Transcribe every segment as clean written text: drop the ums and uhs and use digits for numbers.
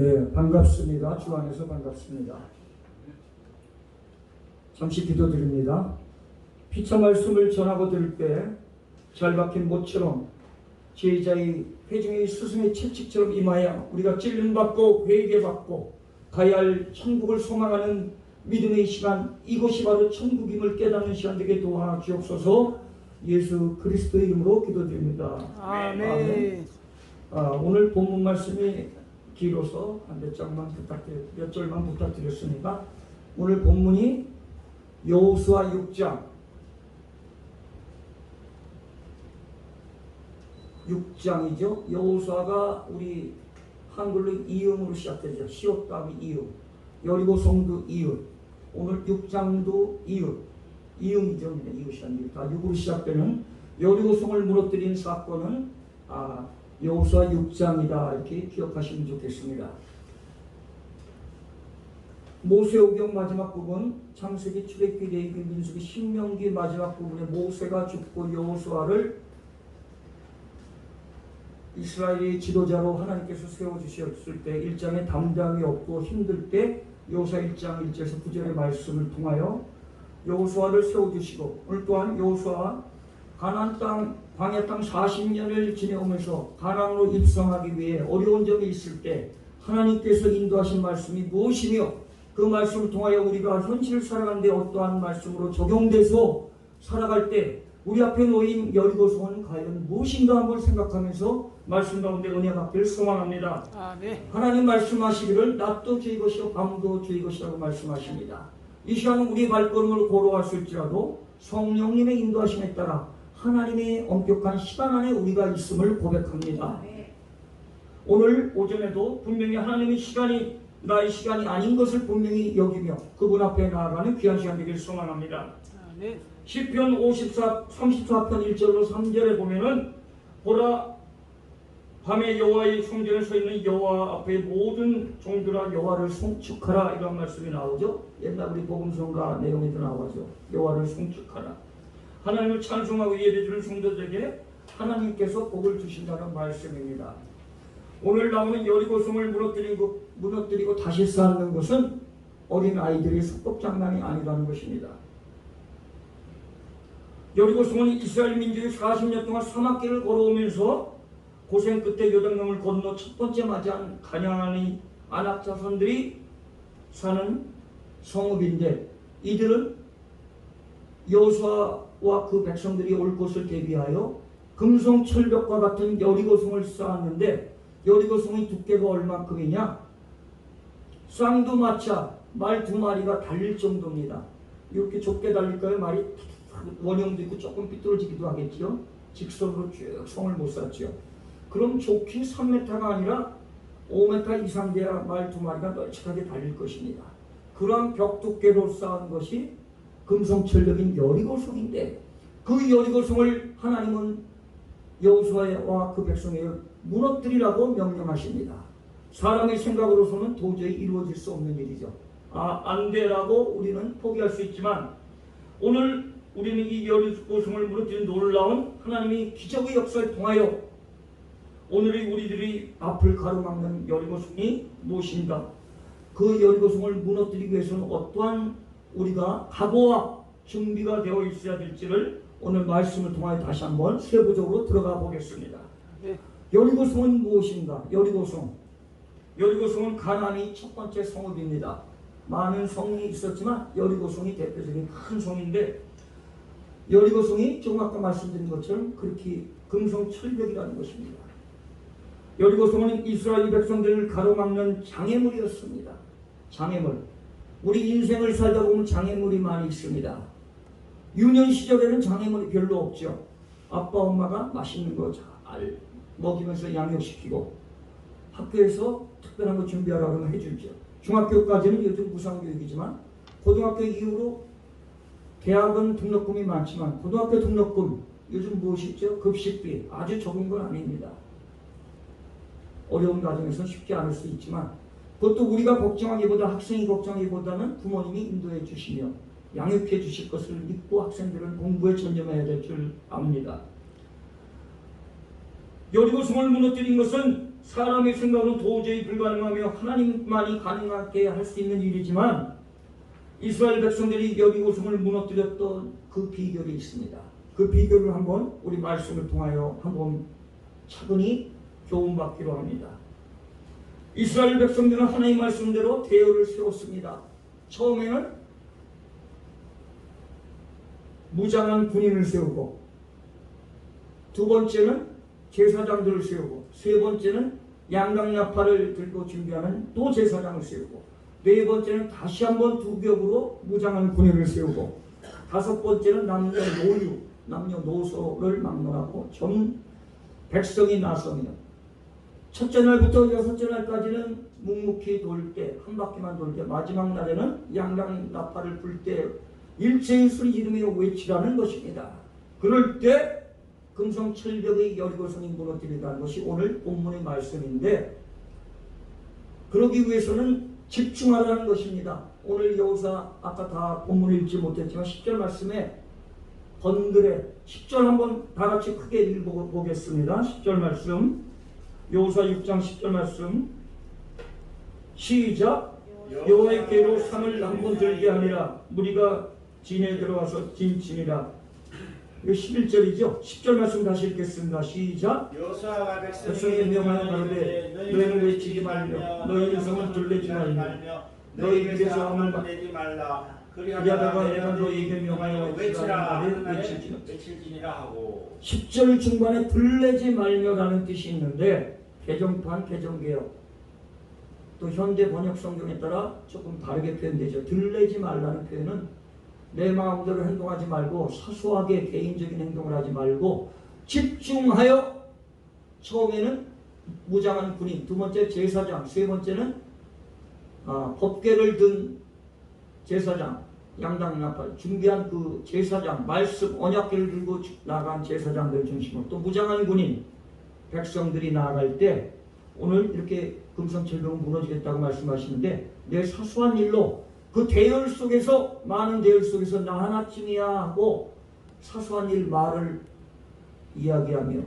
네, 반갑습니다. 주 안에서 반갑습니다. 잠시 기도드립니다. 피차 말씀을 전하고 들 때 잘 박힌 못처럼 제자의 회중의 스승의 채찍처럼 임하여 우리가 찔림받고 회개받고 가야 할 천국을 소망하는 믿음의 시간, 이것이 바로 천국임을 깨닫는 시간 되게 도와주옵소서. 예수 그리스도의 이름으로 기도드립니다. 아멘. 오늘 본문 말씀이 길어서 몇 절만 부탁드렸습니다. 오늘 본문이 여호수아 6장이죠. 여호수아가 우리 한글로 이음으로 시작되죠. 시옷 다음에 이음. 여리고성도 이음. 오늘 6장도 이음이죠. 이것이 아닙니다. 6으로 시작되는 여리고성을 무너뜨린 사건은 여호수아 6장이다 이렇게 기억하시면 좋겠습니다. 모세오경 마지막 부분, 창세기, 출애굽기, 레위기, 민수기, 신명기 마지막 부분에 모세가 죽고 여호수아를 이스라엘의 지도자로 하나님께서 세워주셨을 때 1장에 담당이 없고 힘들 때 여호수아 1장 1절에서 9절의 말씀을 통하여 여호수아를 세워주시고, 오늘 또한 여호수아 가나안 땅, 광야 땅 40년을 지내오면서 가나안으로 입성하기 위해 어려운 점이 있을 때 하나님께서 인도하신 말씀이 무엇이며 그 말씀을 통하여 우리가 현실을 살아가는데 어떠한 말씀으로 적용돼서 살아갈 때 우리 앞에 놓인 여리고성은 과연 무엇인가 한번 생각하면서 말씀 가운데 은혜 받기를 소망합니다. 아멘. 하나님 말씀하시기를 낮도 주의 것이요 밤도 주의 것이라고 말씀하십니다. 이 시간은 우리의 발걸음을 고로할지라도 성령님의 인도하심에 따라 하나님의 엄격한 시간 안에 우리가 있음을 고백합니다. 오늘 오전에도 분명히 하나님의 시간이 나의 시간이 아닌 것을 분명히 여기며 그분 앞에 나아가는 귀한 시간 되기를 소망합니다. 시편 34편 1절로 3절에 보면은 보라 밤에 여호와의 성전에 서 있는 여호와 앞에 모든 종들아 여호와를 송축하라 이런 말씀이 나오죠. 옛날 우리 복음성가 내용에도 나오죠. 여호와를 송축하라. 하나님을 찬송하고 예배드리는 성도들에게 하나님께서 복을 주신다는 말씀입니다. 오늘 나오는 여리고성을 무너뜨리고 다시 쌓는 것은 어린 아이들의 속법 장난이 아니라는 것입니다. 여리고성은 이스라엘 민족이 40년 동안 사막길을 걸어오면서 고생 끝에 요단강을 건너 첫 번째 맞이한 가나안의 아낙 자손들이 사는 성읍인데, 이들은 여호수아와 그 백성들이 올 것을 대비하여 금성철벽과 같은 여리고성을 쌓았는데, 여리고성의 두께가 얼만큼이냐? 쌍두마차 말 2마리가 달릴 정도입니다. 이렇게 좁게 달릴까요? 말이 원형도 있고 조금 삐뚤어지기도 하겠죠. 직선으로 쭉 성을 못 쌓죠. 그럼 좋게 3m가 아니라 5m 이상 돼야 말 2마리가 널찍하게 달릴 것입니다. 그러한 벽 두께로 쌓은 것이 금성철벽인 여리고성인데, 그 여리고성을 하나님은 여호수아와 그 백성에게 무너뜨리라고 명령하십니다. 사람의 생각으로서는 도저히 이루어질 수 없는 일이죠. 안 돼라고 우리는 포기할 수 있지만, 오늘 우리는 이 여리고성을 무너뜨린 놀라운 하나님의 기적의 역사를 통하여 오늘의 우리들이 앞을 가로막는 여리고성이 무엇인가, 그 여리고성을 무너뜨리기 위해서는 어떠한 우리가 각오와 준비가 되어 있어야 될지를 오늘 말씀을 통하여 다시 한번 세부적으로 들어가 보겠습니다. 여리고성은 무엇인가? 여리고성은 가나안의 첫 번째 성읍입니다. 많은 성이 있었지만 여리고성이 대표적인 큰 성인데, 여리고성이 조금 아까 말씀드린 것처럼 그렇게 금성철벽이라는 것입니다. 여리고성은 이스라엘 백성들을 가로막는 장애물이었습니다. 장애물. 우리 인생을 살다 보면 장애물이 많이 있습니다. 유년 시절에는 장애물이 별로 없죠. 아빠 엄마가 맛있는 거 잘 먹이면서 양육시키고 학교에서 특별한 거 준비하라고 하면 해주죠. 중학교까지는 요즘 무상교육이지만 고등학교 이후로 대학은 등록금이 많지만 고등학교 등록금 요즘 무엇이 있죠? 급식비 아주 적은 건 아닙니다. 어려운 가정에서 쉽지 않을 수 있지만 그것도 우리가 걱정하기보다 학생이 걱정하기보다는 부모님이 인도해 주시며 양육해 주실 것을 믿고 학생들은 공부에 전념해야 될 줄 압니다. 여리고성을 무너뜨린 것은 사람의 생각으로 도저히 불가능하며 하나님만이 가능하게 할 수 있는 일이지만 이스라엘 백성들이 여리고성을 무너뜨렸던 그 비결이 있습니다. 그 비결을 한번 우리 말씀을 통하여 한번 차분히 교훈받기로 합니다. 이스라엘 백성들은 하나님 말씀대로 대열을 세웠습니다. 처음에는 무장한 군인을 세우고, 두 번째는 제사장들을 세우고, 세 번째는 양강나팔을 들고 준비하는 또 제사장을 세우고, 네 번째는 다시 한번 두 겹으로 무장한 군인을 세우고, 다섯 번째는 남녀노소를 막론하고 전 백성이 나서며 첫째 날부터 여섯째 날까지는 묵묵히 돌 때, 한 바퀴만 돌 때, 마지막 날에는 양강나팔을 불 때 일체의 소리 지르며 외치라는 것입니다. 그럴 때 금성철벽의 여리고성이 무너뜨린다는 것이 오늘 본문의 말씀인데, 그러기 위해서는 집중하라는 것입니다. 오늘 여호사 아까 다 본문을 읽지 못했지만 10절 말씀에 번글에 10절 한번 다 같이 크게 읽어보겠습니다. 10절 말씀, 여호사 6장 10절 말씀 시작. 여호와의 궤로 산을 한번 들게 하니라. 무리가 진에 들어와서 진치니라. 이거 11절이죠. 10절 말씀 다시 읽겠습니다. 시작. 여호수아가 백성에게 명하여 가로되 너희는 외치지 말며 너희 성을 둘레지 말며 너희 입에서 아무 내지 말라. 그리하다가 내가 너희에게 명하여 외치라 외칠지니라 하고, 10절 중반에 둘레지 말며라는 뜻이 있는데 개정판 개정개혁 또 현대 번역 성경에 따라 조금 다르게 표현되죠. 들레지 말라는 표현은 내 마음대로 행동하지 말고 사소하게 개인적인 행동을 하지 말고 집중하여, 처음에는 무장한 군인, 두 번째 제사장, 세 번째는 법궤를 든 제사장, 양당나팔 준비한 그 제사장, 말씀 언약궤를 들고 나간 제사장들 중심으로 또 무장한 군인 백성들이 나아갈 때, 오늘 이렇게 금성철벽은 무너지겠다고 말씀하시는데 내 사소한 일로 그 대열 속에서, 많은 대열 속에서 나 하나쯤이야 하고 사소한 일 말을 이야기하며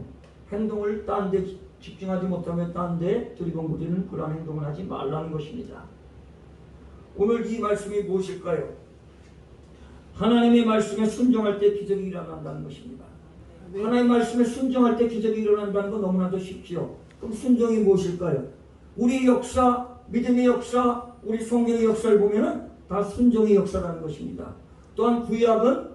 행동을 딴 데 집중하지 못하며 딴 데 두리번거리는 그러한 행동을 하지 말라는 것입니다. 오늘 이 말씀이 무엇일까요? 하나님의 말씀에 순종할 때 기적이 일어난다는 것입니다. 하나님의 말씀에 순종할 때 기적이 일어난다는 건 너무나도 쉽지요. 그럼 순종이 무엇일까요? 우리 역사, 믿음의 역사, 우리 성경의 역사를 보면은 다 순종의 역사라는 것입니다. 또한 구약은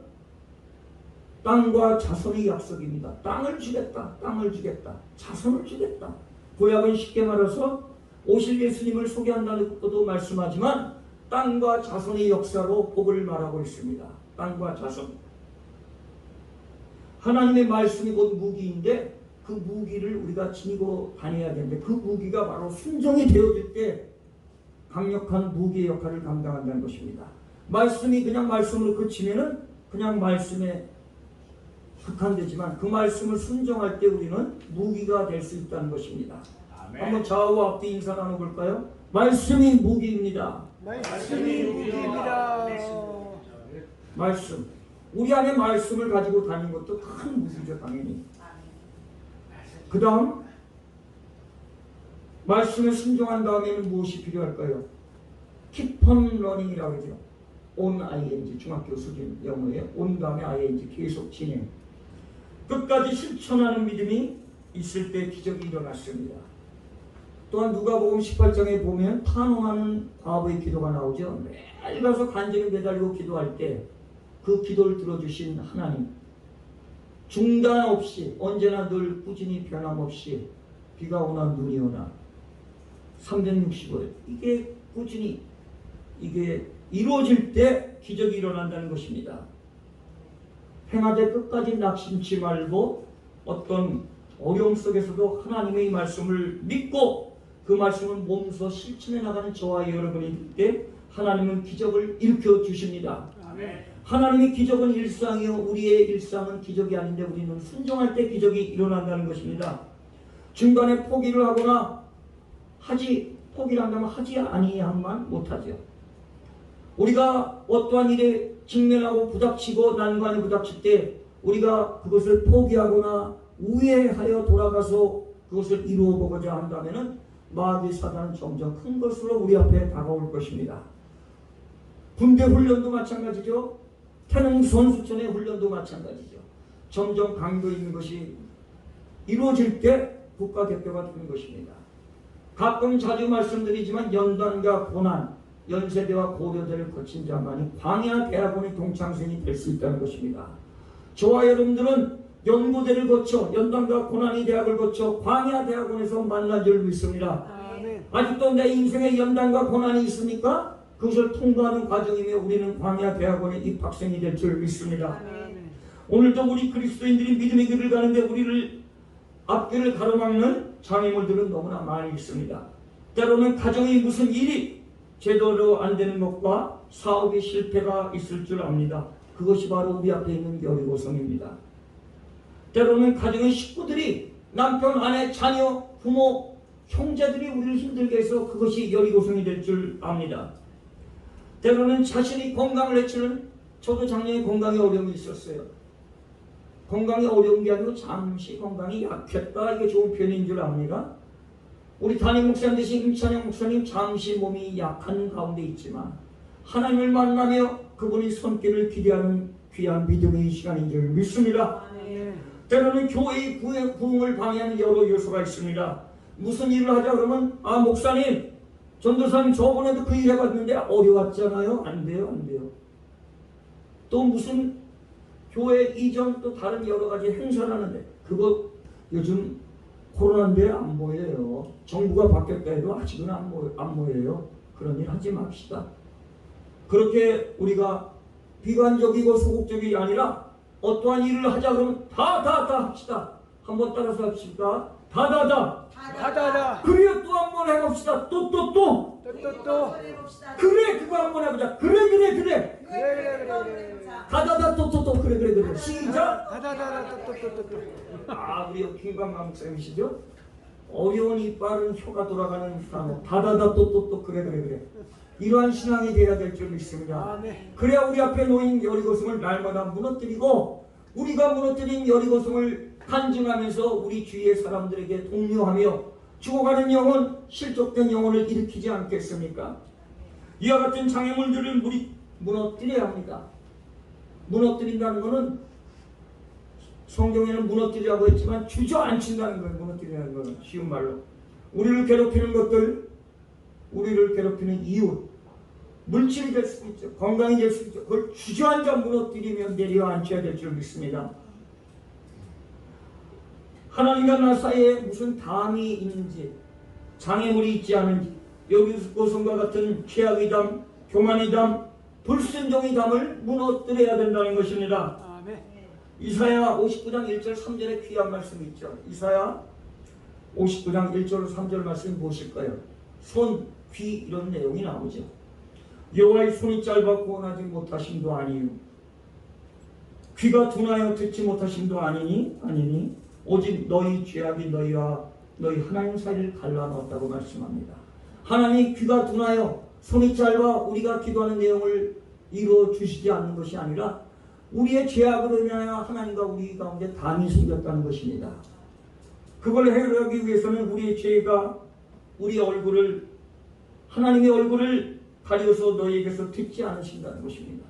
땅과 자손의 약속입니다. 땅을 주겠다, 땅을 주겠다, 자손을 주겠다. 구약은 쉽게 말해서 오실 예수님을 소개한다는 것도 말씀하지만 땅과 자손의 역사로 복을 말하고 있습니다. 땅과 자손. 하나님의 말씀이 곧 무기인데 그 무기를 우리가 지니고 다녀야 되는데 그 무기가 바로 순종이 되어질 때 강력한 무기의 역할을 감당한다는 것입니다. 말씀이 그냥 말씀으로 그치면은 그냥 말씀에 국한되지만 그 말씀을 순종할 때 우리는 무기가 될 수 있다는 것입니다. 아멘. 한번 좌우와 앞뒤 인사 나눠볼까요? 말씀이 무기입니다. 말씀이 무기입니다. 말씀. 우리 안에 말씀을 가지고 다니는 것도 큰 무기죠, 당연히. 그 다음 말씀에 순종한 다음에는 무엇이 필요할까요? Keep on learning이라고 하죠. on ing, 중학교 수준 영어에 on 다음에 ing, 계속 진행. 끝까지 실천하는 믿음이 있을 때 기적이 일어났습니다. 또한 누가복음 18장에 보면 탄원하는 과부의 기도가 나오죠. 매일 가서 간절히 매달리고 기도할 때 그 기도를 들어주신 하나님, 중단 없이 언제나 늘 꾸준히 변함없이 비가 오나 눈이 오나 365일 이게 꾸준히 이게 이루어질 때 기적이 일어난다는 것입니다. 행하되 끝까지 낙심치 말고 어떤 어려움 속에서도 하나님의 말씀을 믿고 그 말씀을 몸소 실천해 나가는 저와 여러분이 때 하나님은 기적을 일으켜 주십니다. 아멘. 하나님의 기적은 일상이요, 우리의 일상은 기적이 아닌데 우리는 순종할 때 기적이 일어난다는 것입니다. 중간에 포기를 하거나 포기를 한다면 하지 아니함만 못하죠. 우리가 어떠한 일에 직면하고 부닥치고 난관에 부닥칠 때 우리가 그것을 포기하거나 우회하여 돌아가서 그것을 이루어 보고자 한다면은 마귀 사단은 점점 큰 것으로 우리 앞에 다가올 것입니다. 군대 훈련도 마찬가지죠. 태능 선수촌의 훈련도 마찬가지죠. 점점 강도 있는 것이 이루어질 때 국가대표가 되는 것입니다. 가끔 자주 말씀드리지만 연단과 고난, 연세대와 고려대를 거친 자만이 광야 대학원의 동창생이 될 수 있다는 것입니다. 저와 여러분들은 연구대를 거쳐 연단과 고난의 대학을 거쳐 광야 대학원에서 만난 줄 믿습니다. 아멘. 아직도 내 인생에 연단과 고난이 있습니까? 그것을 통과하는 과정이며 우리는 광야 대학원의 입학생이 될 줄 믿습니다. 아멘. 오늘도 우리 그리스도인들이 믿음의 길을 가는데 우리를 앞길을 가로막는 장애물들은 너무나 많이 있습니다. 때로는 가정의 무슨 일이 제대로 안 되는 것과 사업의 실패가 있을 줄 압니다. 그것이 바로 우리 앞에 있는 여리고성입니다. 때로는 가정의 식구들이 남편, 아내, 자녀, 부모, 형제들이 우리를 힘들게 해서 그것이 여리고성이 될 줄 압니다. 때로는 자신이 건강을 해치는, 저도 작년에 건강에 어려움이 있었어요. 건강이 어려운 게 아니고 잠시 건강이 약했다, 이게 좋은 표현인 줄 압니다. 우리 담임 목사님 되신 임찬영 목사님 잠시 몸이 약한 가운데 있지만 하나님을 만나며 그분의 손길을 기대하는 귀한 믿음의 시간인 줄 믿습니다. 때로는 교회의 부흥을 방해하는 여러 요소가 있습니다. 무슨 일을 하자 그러면 목사님, 전도사님 저번에도 그 일 해봤는데 어려웠잖아요. 안 돼요, 안 돼요. 또 무슨 교회 이전 또 다른 여러 가지 행사를 하는데 그거 요즘 코로나인데 안 모여요. 정부가 바뀌었다 해도 아직은 안 모여요. 그런 일 하지 맙시다. 그렇게 우리가 비관적이고 소극적이 아니라 어떠한 일을 하자 그러면 다 합시다. 한번 따라서 합시다. 다다다. 그래 또 한 번 해봅시다. 또. 또. 그래 그거 한 번 해보자. 그래. 다다다 또 그래. 시작. 다다다다 또. 우리 김광만 목사님이시죠? 어려운 이빨은 혀가 돌아가는 단어. 다다다 또 그래. 이러한 신앙이 되어야 될 줄 믿습니다. 아멘. 그래야 우리 앞에 놓인 여리고성을 날마다 무너뜨리고 우리가 무너뜨린 여리고성을 간증하면서 우리 주위의 사람들에게 독려하며 죽어가는 영혼, 실족된 영혼을 일으키지 않겠습니까? 이와 같은 장애물들을 우리 무너뜨려야 합니다. 무너뜨린다는 것은 성경에는 무너뜨리라고 했지만 주저앉힌다는 거예요. 무너뜨리라는 것은 쉬운 말로 우리를 괴롭히는 것들, 우리를 괴롭히는 이유, 물질이 될 수도 있죠. 건강이 될 수도 있죠. 그걸 주저앉아 무너뜨리면 내려앉혀야 될 줄 믿습니다. 하나님과 나 사이에 무슨 담이 있는지, 장애물이 있지 않은지, 여리고성과 같은 죄악의 담, 교만의 담, 불순종의 담을 무너뜨려야 된다는 것입니다. 아멘. 이사야 59장 1절 3절에 귀한 말씀이 있죠. 이사야 59장 1절 3절 말씀이 무엇일까요? 손, 귀 이런 내용이 나오죠. 여호와의 손이 짧아 구원하지 못하심도 아니요 귀가 둔하여 듣지 못하심도 아니니 오직 너희 죄악이 너희와 너희 하나님 사이를 갈라놓았다고 말씀합니다. 하나님이 귀가 둔하여 손이 짧아 우리가 기도하는 내용을 이루어 주시지 않는 것이 아니라 우리의 죄악으로 인하여 하나님과 우리 가운데 담이 생겼다는 것입니다. 그걸 해결하기 위해서는 우리의 죄가 우리 얼굴을, 하나님의 얼굴을 가려서 너희에게서 듣지 않으신다는 것입니다.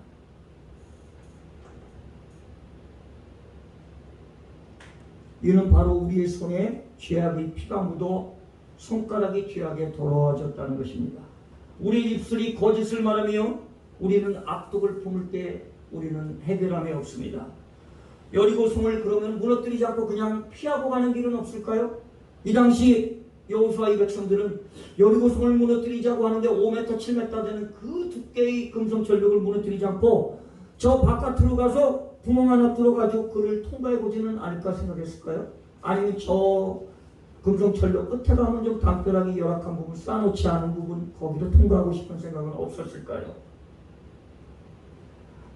이는 바로 우리의 손에 죄악의 피가 묻어 손가락이 죄악에 더러워졌다는 것입니다. 우리 입술이 거짓을 말하며 우리는 악독을 품을 때 우리는 해결함이 없습니다. 여리고성을 그러면 무너뜨리지 않고 그냥 피하고 가는 길은 없을까요? 이 당시 여호수아의 백성들은 여리고성을 무너뜨리자고 하는데 5m, 7m 되는 그 두께의 금성철벽을 무너뜨리지 않고 저 바깥으로 가서 구멍 하나 뚫어가지고 그를 통과해보지는 않을까 생각했을까요? 아니면 저 금성철벽 끝에 가면 좀 담벼락이 열악한 부분, 쌓아놓지 않은 부분 거기로 통과하고 싶은 생각은 없었을까요?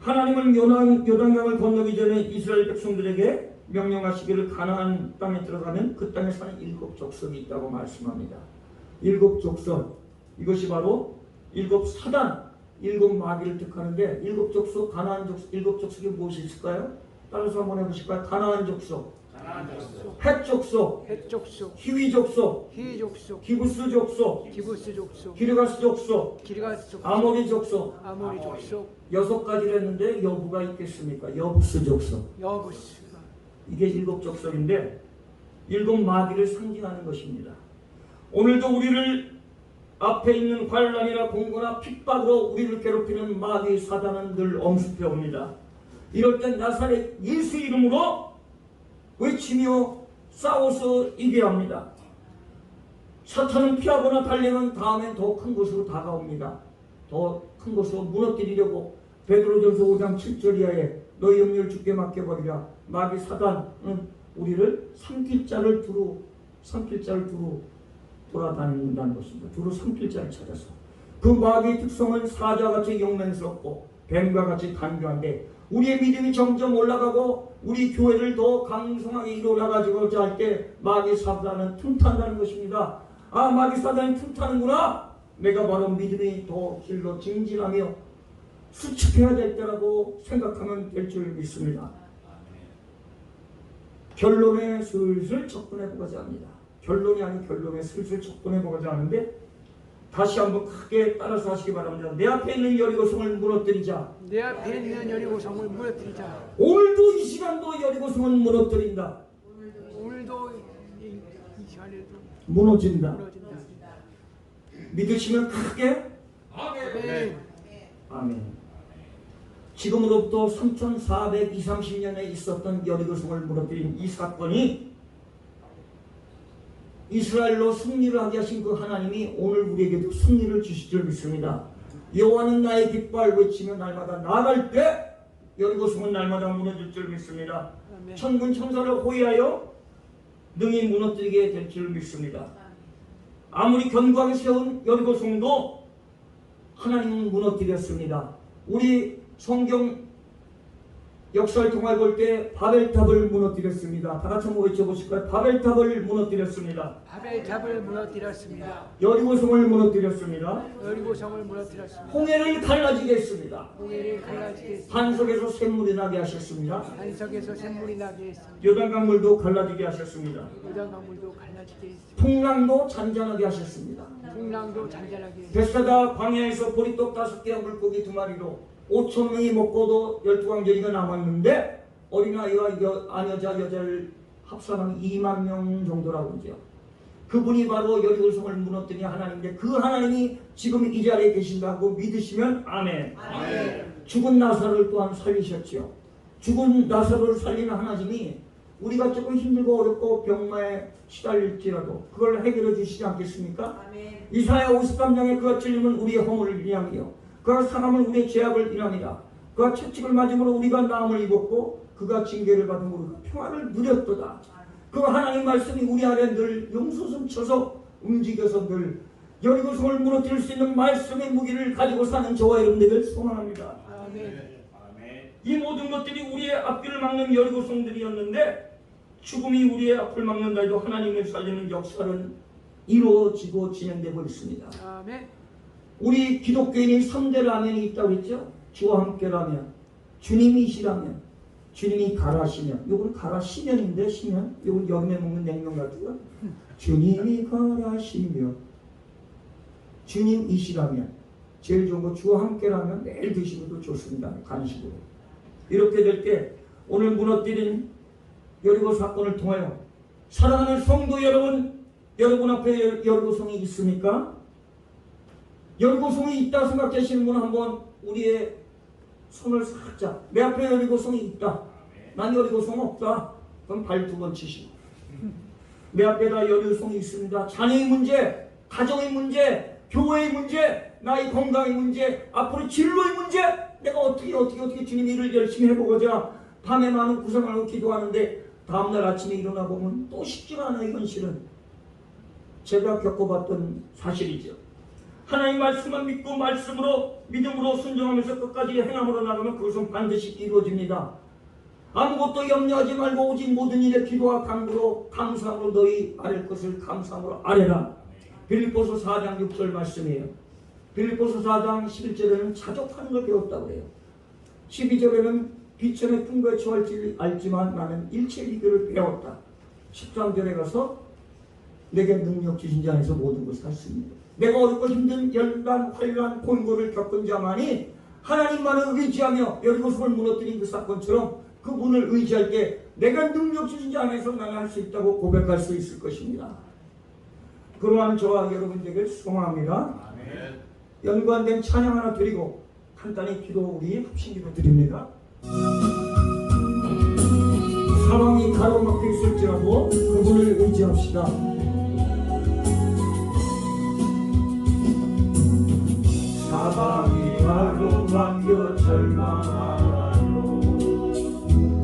하나님은 요단강을 건너기 전에 이스라엘 백성들에게 명령하시기를 가나안 땅에 들어가면 그 땅에 사는 7족속이 있다고 말씀합니다. 7족속, 이것이 바로 7사단, 7마귀를 뜻하는데 7족속, 가나안 족속, 7족속이 무엇이 있을까요? 따라서 한번 해보실까요? 가나안 족속, 헷 족속, 헷족속, 히위 족속, 히족속, 기부스 족속, 기부스족속, 기르가스 족속, 기르가스족, 아모리 족속. 아모리족속, 6가지를 했는데 여부가 있겠습니까? 여부스 족속. 여부스가 이게 7족속인데 7마귀를 상징하는 것입니다. 오늘도 우리를 앞에 있는 환난이나 공고나 핍박으로 우리를 괴롭히는 마귀 사단은 늘 엄습해 옵니다. 이럴 땐 나사렛 예수 이름으로 외치며 싸워서 이겨야 합니다. 사탄은 피하거나 달리면 다음엔 더 큰 곳으로 다가옵니다. 더 큰 곳으로 무너뜨리려고 베드로전서 5장 7절 이하에 너희 영혼을 주께 맡겨버리라. 마귀 사단은 우리를 삼킬 자를 두루 돌아다닌다는 것입니다. 두루 삼킬 자를 찾아서. 그 마귀의 특성은 사자같이 용맹스럽고 뱀과 같이 간교한데 우리의 믿음이 점점 올라가고 우리 교회를 더 강성하게 이루어나가지고자 할 때 마귀 사단은 틈탄다는 것입니다. 아, 마귀 사단이 틈타는구나. 내가 바로 믿음이 더 길러 증진하며 수축해야 될 때라고 생각하면 될 줄 믿습니다. 결론에 슬슬 접근해보고자 합니다. 결론이 아닌 결론에 슬슬 접근해보고자 하는데 다시 한번 크게 따라서 하시기 바랍니다. 내 앞에 있는 여리고성을 무너뜨리자. 내 앞에 있는 여리고성을 무너뜨리자. 오늘도 이 시간도 여리고성은 무너뜨린다. 오늘도 이 시간에도 무너진다. 무너진다. 믿으시면 크게 아멘. 아멘. 지금으로부터 3430년에 있었던 여리고성을 무너뜨린 이 사건이 이스라엘로 승리를 하게 하신 그 하나님이 오늘 우리에게도 승리를 주실 줄 믿습니다. 여호와는 나의 깃발 외치며 날마다 나아갈 때 여리고성은 날마다 무너질 줄 믿습니다. 아멘. 천군 천사를 호위하여 능히 무너뜨리게 될 줄 믿습니다. 아무리 견고하게 세운 여리고성도 하나님은 무너뜨렸습니다. 우리 성경 역사를 통해 볼 때 바벨탑을 무너뜨렸습니다. 다 같이 한번 외쳐보실까요? 바벨탑을 무너뜨렸습니다. 바벨탑을 무너뜨렸습니다. 여리고성을 무너뜨렸습니다. 여리고성을 무너뜨렸습니다. 홍해를 갈라지게 했습니다. 홍해를 갈라지게 했습니다. 반석에서 샘물이 나게 하셨습니다. 반석에서 샘물이 나게 했습니다. 요단강물도 갈라지게 하셨습니다. 요단강물도 갈라지게 했습니다. 풍랑도 잔잔하게 하셨습니다. 풍랑도 잔잔하게 했습니다. 베스다 광야에서 보리떡 5개와 물고기 2마리로 5,000명이 먹고도 12광저리가 남았는데 어린아이와 아녀자 여자를 합산하면 2만 명 정도라고 그러죠. 그분이 바로 여리고성을 무너뜨린 하나님인데 그 하나님이 지금 이 자리에 계신다고 믿으시면 아멘. 아멘. 죽은 나사로를 또한 살리셨죠. 죽은 나사로를 살리는 하나님이 우리가 조금 힘들고 어렵고 병마에 시달릴지라도 그걸 해결해 주시지 않겠습니까? 아멘. 이사야 53장에 그가 찔림은 우리의 허물을 인하며 그가 상함은 우리의 죄악을 인함이라. 그가 채찍을 맞음으로 우리가 나음을 입었고 그가 징계를 받음으로 우리가 평안을 누렸도다. 그 하나님 말씀이 우리 안에 늘 용솟음 쳐서 움직여서 늘 여리고성을 무너뜨릴 수 있는 말씀의 무기를 가지고 사는 저와 여러분들을 소망합니다. 아멘. 이 모든 것들이 우리의 앞길을 막는 여리고성들이었는데 죽음이 우리의 앞을 막는다 해도 하나님을 살리는 역사는 이루어지고 진행되고 있습니다. 아멘. 우리 기독교인이 3대 라면이 있다고 했죠. 주와 함께라면, 주님이시라면, 주님이 가라시면. 요건 가라시면인데 시면. 요건 여름에 먹는 냉면 같고요. 주님이 가라시며 주님이시라면 제일 좋은 거 주와 함께라면 매일 드시고도 좋습니다. 간식으로. 이렇게 될 때 오늘 무너뜨린 여리고 사건을 통하여 사랑하는 성도 여러분 앞에 여리고성이 있습니까? 여리고성이 있다 생각하시는 분은 한번 우리의 손을 살짝 내 앞에 여리고성이 있다. 난 여리고성 없다. 그럼 발 2번 치시고 내 앞에다 여리고성이 있습니다. 자녀의 문제, 가정의 문제, 교회의 문제, 나의 건강의 문제, 앞으로 진로의 문제 내가 어떻게 주님 일을 열심히 해보고자 밤에 많은 구성을 하고 기도하는데 다음날 아침에 일어나 보면 또 쉽지가 않아요. 현실은 제가 겪어봤던 사실이죠. 하나님 말씀만 믿고 말씀으로 믿음으로 순종하면서 끝까지 행함으로 나가면 그것은 반드시 이루어집니다. 아무것도 염려하지 말고 오직 모든 일에 기도와 간구로 감사함으로 너희 아랠 것을 감사함으로 아뢰라. 빌립보서 4장 6절 말씀이에요. 빌립보서 4장 11절에는 자족하는 걸 배웠다고 해요. 12절에는 비천에 풍부에 처할지 알지만 나는 일체 이들을 배웠다. 13절에 가서 내게 능력 주신 자 안에서 모든 것을 할 수 있습니다. 내가 어렵고 힘든 연단, 환란, 곤고를 겪은 자만이 하나님만을 의지하며 여리고성을 무너뜨린 그 사건처럼 그분을 의지할 때 내가 능력 주신 자 안에서 나는 할 수 있다고 고백할 수 있을 것입니다. 그러한 저와 여러분들에게 소망합니다. 연관된 찬양 하나 드리고 간단히 기도 우리 합심기도 드립니다. 상황이 가로막혀 있을지라도 그분을 의지합시다. 사방이 가로막혀 절망하고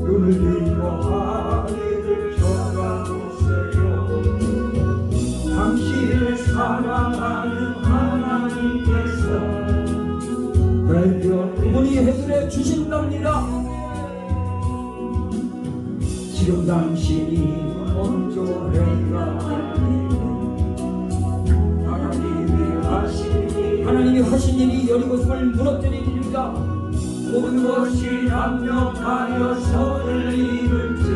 눈을 들고 하늘을 쳐다보세요. 당신을 사랑하는 하나님께서 그분이 해결해 주신답니다. 지금 당신이 먼저 하나님이 하신 일이 여리고성을 무너뜨린 일입니다. 모든 것이 합력하여 선을 이룰지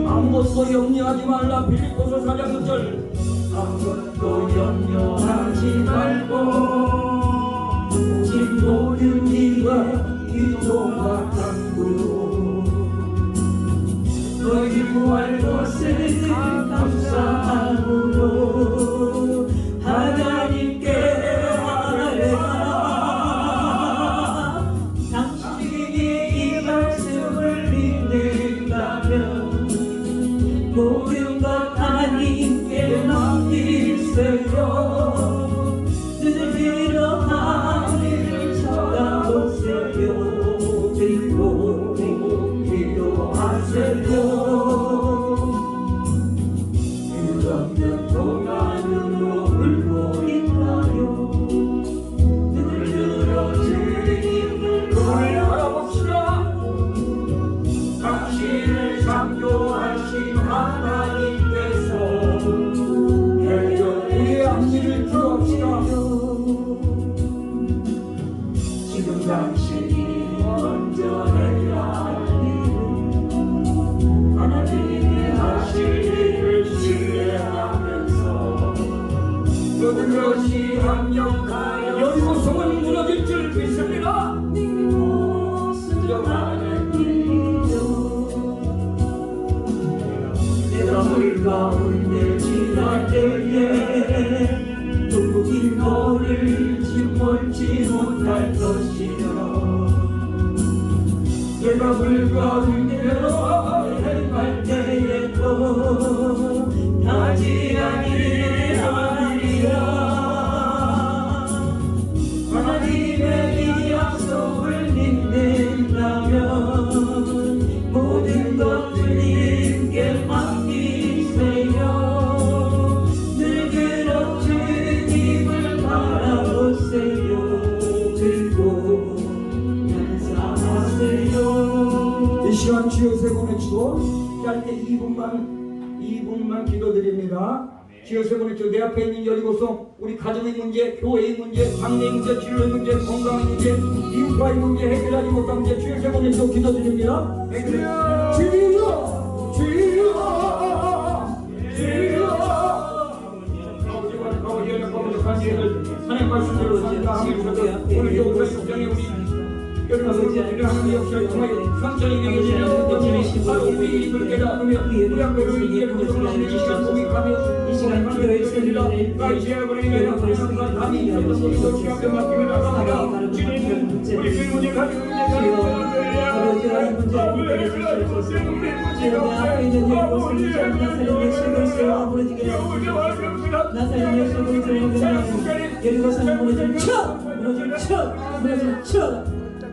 아무것도 염려하지 말라. 빌립보서 4장 6절 아무것도 염려하지 말고 오직 모든 일과 기도와 간구로 너희 구할 것을 감사함으로 하나님께 아뢰라. 당신이 이 말씀을 믿는다면 모든 것 하나님께 맡기세요. 눈을 들어 하늘을 쳐다보세요. 그리고 기도하세요. 그런데 동안으로 울고 있나요? 눈을 들어 주님을 바라봅시다. 당신을 창조하신 하나님께서 우리의 앞니를 기도합시다. 지금 당신이 먼저 해야 할 일은 하나님이 하실 일을 신뢰하면서 모든 것이 합력하여 여리고성은 무너질 줄 믿습니다. 내가 물 가운데 지날 때에 누구긴 너를 짓몰지 못할 것이며 내가 물 가운데로 행할 때에도 가지 아니하리라. 하나님의 이 약속을 믿는다면 모든 것을 주님께 맡기세요. 늘 그런 주님을 바라보세요. 그리고 감사하세요. 이 시간 주여 세 번 외치고 짧게 2분만 기도드립니다. 주여 세 번 외치고 내 앞에 있는 여리고성 우리 가정의 문제, 교회의 문제, 장래의 문제, 진로의 문제, 건강의 문제, 이웃과의 문제, 해결하지 못한 문제 주여 세 번 외치고 기도드립니다. 주여 주여 주여 하나님 말씀대로 감사하면서 오늘 여기서 속장에 우리 여러분들이 하나님의 역사를 통하여 상처를 이겨주시며 바로 우리 입을 깨닫으며 우리 앞으로 이해를 구성하는 이 시간 고백하며 이 시간 기도의 소리를 제약으로 인하여 항상 감히 있었던 것도 주 앞에 맡기며 나갑니다. 주님 우리 그 문제 가지고 있는 아버지와 이 문제를 해결해 주시옵소서. 주여 내 앞에 있는 여리고성 이전 나사렛 예수를 세워 무너지게 하옵소서. 나사렛 예수를 들어오고 여리고성을 무너질 쳐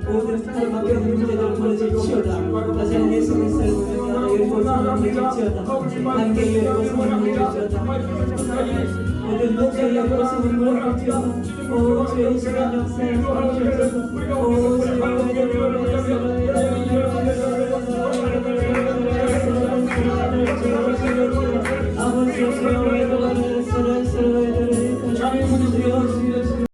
모든 가로막혀 있는 문제들 무너질 치어다. 나사렛 예수를 세워 여리고성을 무너질 치어다. 함께 여리고성을 무너질 치어다. 모든 목소리 여리고성을 무너질 치어다. 오 주의 시간 역사에 주옵소서.